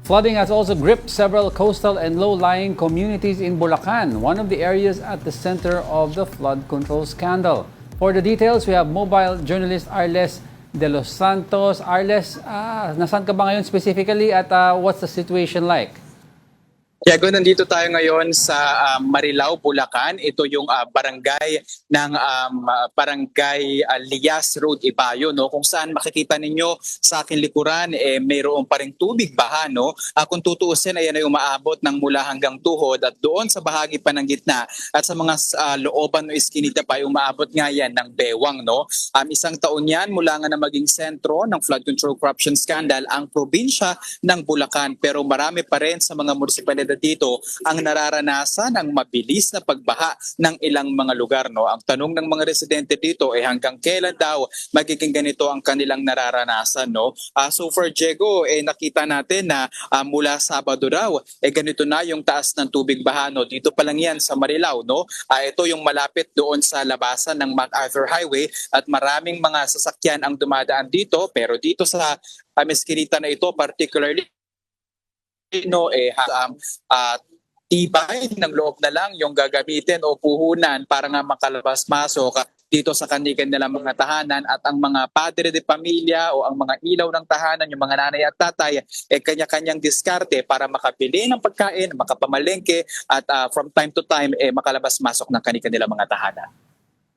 Flooding has also gripped several coastal and low-lying communities in Bulacan, one of the areas at the center of the flood control scandal. For the details, we have mobile journalist Arles De Los Santos. Arles, nasaan ka ba ngayon specifically at what's the situation like? Diego, nandito tayo ngayon sa Marilao, Bulacan. Ito yung barangay ng Barangay Lias Road, Ibayo, no? Kung saan makikita ninyo sa aking likuran, mayroon pa ring tubig baha, no? Kung tutuusin, ayan ay umaabot ng mula hanggang tuhod at doon sa bahagi pa ng gitna at sa mga looban o iskinita pa ay umaabot nga yan ng bewang, no? Isang taon yan mula nga na maging sentro ng flood control corruption scandal ang probinsya ng Bulacan, pero marami pa rin sa mga munisipalidad dito ang nararanasan ng mabilis na pagbaha ng ilang mga lugar, no? Ang tanong ng mga residente dito ay hanggang kailan daw magiging ganito ang kanilang nararanasan, no? So for Diego, nakita natin na mula Sabado raw ganito na yung taas ng tubig baha, no? Dito pa lang yan sa Marilao, no? Ito yung malapit doon sa labasan ng MacArthur Highway at maraming mga sasakyan ang dumadaan dito, pero dito sa meskinita na ito particularly tibay ng loob na lang yung gagamitin o puhunan para nga makalabas-masok dito sa kanilang mga tahanan at ang mga padre de pamilya o ang mga ilaw ng tahanan, yung mga nanay at tatay, kanya-kanyang diskarte para makabili ng pagkain, makapamalengke at from time to time makalabas-masok ng kanilang mga tahanan.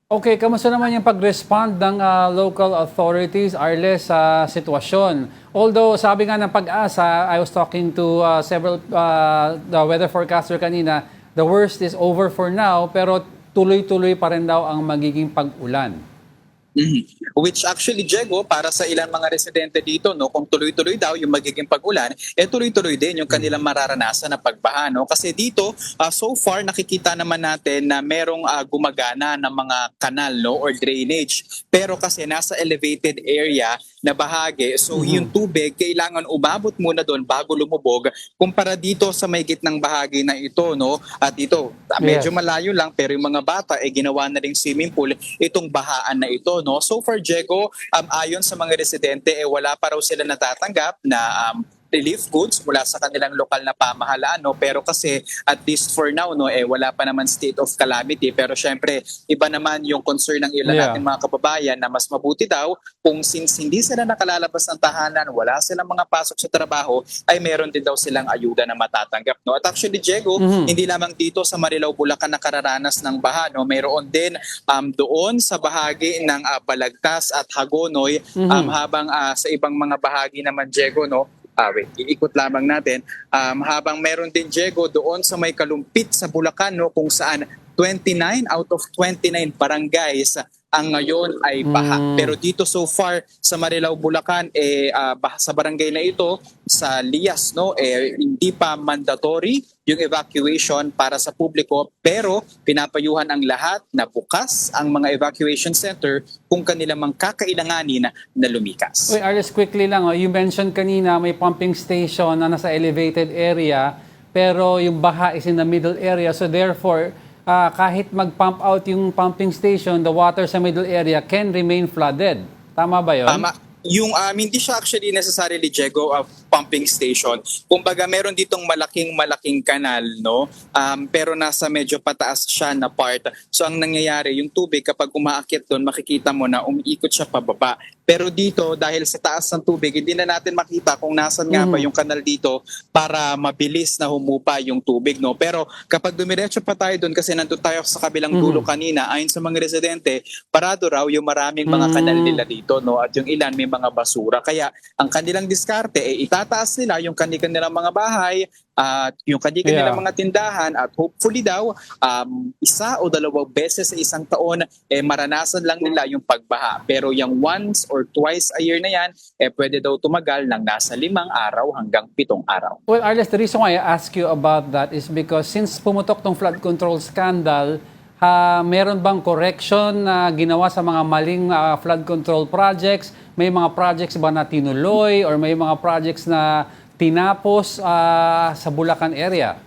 Okay, kamusta naman yung pag-respond ng local authorities, Arles, sa sitwasyon? Although, sabi nga ng Pag-asa, I was talking to several the weather forecaster kanina, the worst is over for now, pero tuloy-tuloy pa rin daw ang magiging pag-ulan. Which actually, Diego, para sa ilang mga residente dito, no, kung tuloy-tuloy daw yung magiging pag-ulan, tuloy-tuloy din yung kanilang mararanasan na pagbaha, no? Kasi dito, so far nakikita naman natin na merong gumagana ng mga kanal, no, or drainage. Pero kasi nasa elevated area na bahagi, so yung tubig kailangan umabot muna doon bago lumubog kumpara dito sa may gitnang bahagi na ito, no? At ito, medyo malayo lang pero yung mga bata ginawa na ring swimming pool itong bahaan na ito, no? So far, Diego, ayon sa mga residente, wala pa raw sila natatanggap na relief goods mula sa kanilang lokal na pamahalaan, no? Pero kasi at least for now, no, wala pa naman state of calamity, pero syempre iba naman yung concern ng ilan nating mga kababayan na mas mabuti daw kung since hindi sila nakalalabas ng tahanan, wala silang mga pasok sa trabaho, ay meron din daw silang ayuda na matatanggap, no? At actually, Diego, hindi lamang dito sa Marilao, Bulacan nakararanas ng baha, no? Mayroon din doon sa bahagi ng Balagtas at Hagonoy, habang sa ibang mga bahagi naman, Diego, no? Iikot lamang natin. Habang meron din, Diego, doon sa may Kalumpit sa Bulacan, no, kung saan 29 out of 29 barangays ang ngayon ay baha. Pero dito so far sa Marilao, Bulacan, sa barangay na ito, sa Lias, no, hindi pa mandatory yung evacuation para sa publiko, pero pinapayuhan ang lahat na bukas ang mga evacuation center kung kanila mang kakailanganin na lumikas. Wait, Arles, quickly lang. You mentioned kanina may pumping station na nasa elevated area, pero yung baha is in the middle area. So therefore, kahit mag-pump out yung pumping station, the water sa middle area can remain flooded. Tama ba yun? Yung hindi siya actually necessarily, Diego, pumping station. Kumbaga meron ditong malaking kanal, no? Pero nasa medyo pataas siya na part. So ang nangyayari, yung tubig kapag umaakyat doon, makikita mo na umiikot siya pababa. Pero dito, dahil sa taas ng tubig, hindi na natin makita kung nasan nga ba yung kanal dito para mabilis na humupa yung tubig, no? Pero kapag dumiretso pa tayo doon, kasi nandun tayo sa kabilang dulo kanina, ayon sa mga residente, parado raw yung maraming mga kanal nila dito, no? At yung ilan may mga basura. Kaya ang kanilang diskarte, itataas nila yung kanilang mga bahay, at yung kanilang mga tindahan, at hopefully daw, isa o dalawang beses sa isang taon, maranasan lang nila yung pagbaha. Pero yung once or twice a year na yan, pwede daw tumagal ng nasa 5 araw hanggang 7 araw. Well, Arles, the reason why I ask you about that is because since pumutok tong flood control scandal, meron bang correction na ginawa sa mga maling flood control projects? May mga projects ba na tinuloy or may mga projects na tinapos sa Bulacan area?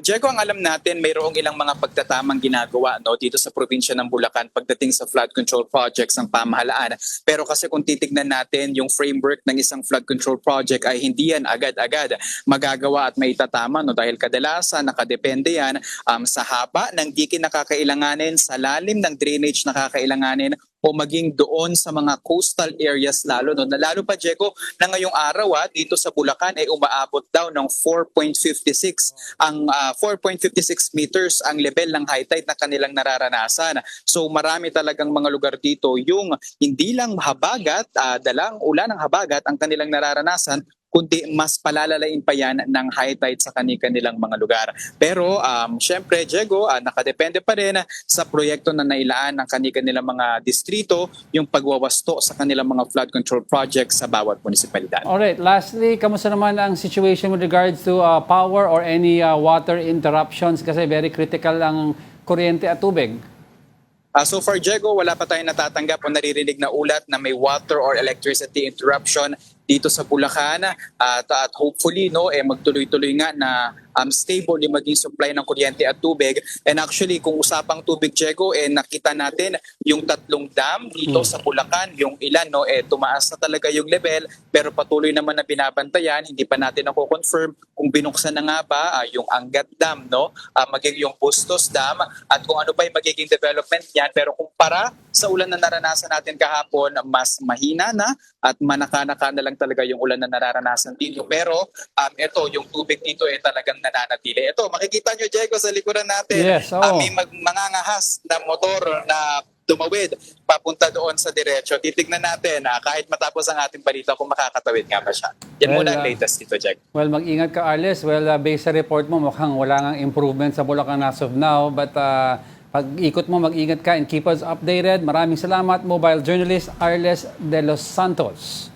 Diego, ang alam natin, mayroong ilang mga pagtatamang ginagawa no, dito sa probinsya ng Bulacan pagdating sa flood control projects ng pamahalaan. Pero kasi kung titignan natin yung framework ng isang flood control project ay hindi yan agad-agad magagawa at maitatama no, dahil kadalasan nakadepende yan sa haba ng dike na kakailanganin, sa lalim ng drainage na kakailanganin o maging doon sa mga coastal areas lalo. No? Na lalo pa, Diego, na ngayong araw dito sa Bulacan ay umaabot daw ng 4.56 ang 4.56 meters ang level ng high tide na kanilang nararanasan. So marami talagang mga lugar dito yung hindi lang habagat, dalang ulan ng habagat ang kanilang nararanasan, kundi mas palalalain pa yan ng high tide sa kanilang mga lugar. Pero syempre, Diego, nakadepende pa rin sa proyekto na nailaan ng kanilang mga distrito yung pagwawasto sa kanilang mga flood control projects sa bawat munisipalidad. Alright, lastly, kamusta naman ang situation with regards to power or any water interruptions kasi very critical ang kuryente at tubig? So far, Diego, wala pa tayong natatanggap o naririnig na ulat na may water or electricity interruption dito sa Bulacan at hopefully magtuloy-tuloy nga na stable yung maging supply ng kuryente at tubig. And actually kung usapang tubig, Diego, nakita natin yung 3 dam dito sa Bulacan, yung ilan tumaas na talaga yung level pero patuloy naman na binabantayan. Hindi pa natin confirm kung binuksan na nga ba yung Angat Dam, maging yung Bustos Dam at kung ano pa yung magiging development niyan. Pero kumpara sa ulan na naranasan natin kahapon, mas mahina na at manaka-naka na lang talaga yung ulan na nararanasan dito. Pero ito, yung tubig dito talagang nananatili. Ito, makikita nyo, Diego, sa likuran natin. Yes, oo. May mangangahas na motor na tumawid papunta doon sa diretso. Titignan natin kahit matapos ang ating balita kung makakatawid nga ba siya. Yan muna ang latest dito, Diego. Well, mag-ingat ka, Arles. Well, based sa report mo, mukhang wala ngang improvement sa Bulacan as of now. But pag-ikot mo, mag-ingat ka and keep us updated. Maraming salamat, mobile journalist Arles de los Santos.